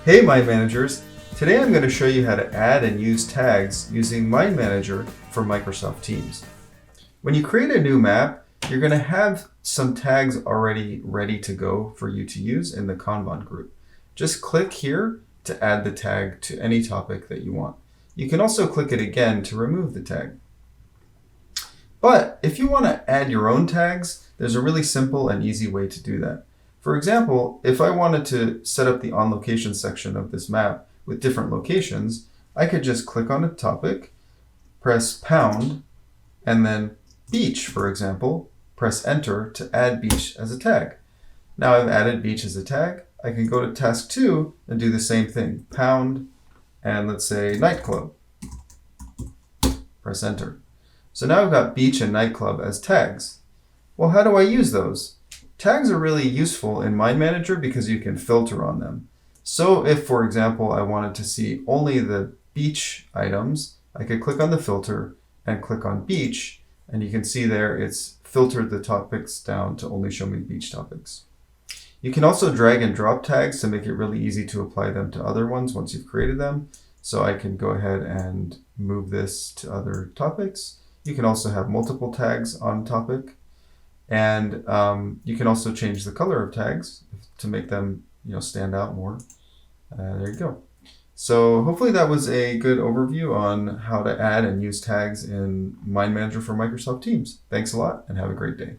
Hey Mind Managers! Today I'm going to show you how to add and use tags using MindManager for Microsoft Teams. When you create a new map, you're going to have some tags already ready to go for you to use in the Kanban group. Just click here to add the tag to any topic that you want. You can also click it again to remove the tag. But if you want to add your own tags, there's a really simple and easy way to do that. For example, if I wanted to set up the on location section of this map with different locations, I could just click on a topic, press pound, and then beach, for example, press enter to add beach as a tag. Now I've added beach as a tag. I can go to task 2 and do the same thing, pound, and let's say nightclub. Press enter. So now I've got beach and nightclub as tags. Well, how do I use those? Tags are really useful in MindManager because you can filter on them. So if, for example, I wanted to see only the beach items, I could click on the filter and click on beach, and you can see there it's filtered the topics down to only show me beach topics. You can also drag and drop tags to make it really easy to apply them to other ones once you've created them. So I can go ahead and move this to other topics. You can also have multiple tags on topic. And you can also change the color of tags to make them stand out more. There you go. So hopefully that was a good overview on how to add and use tags in MindManager for Microsoft Teams. Thanks a lot and have a great day.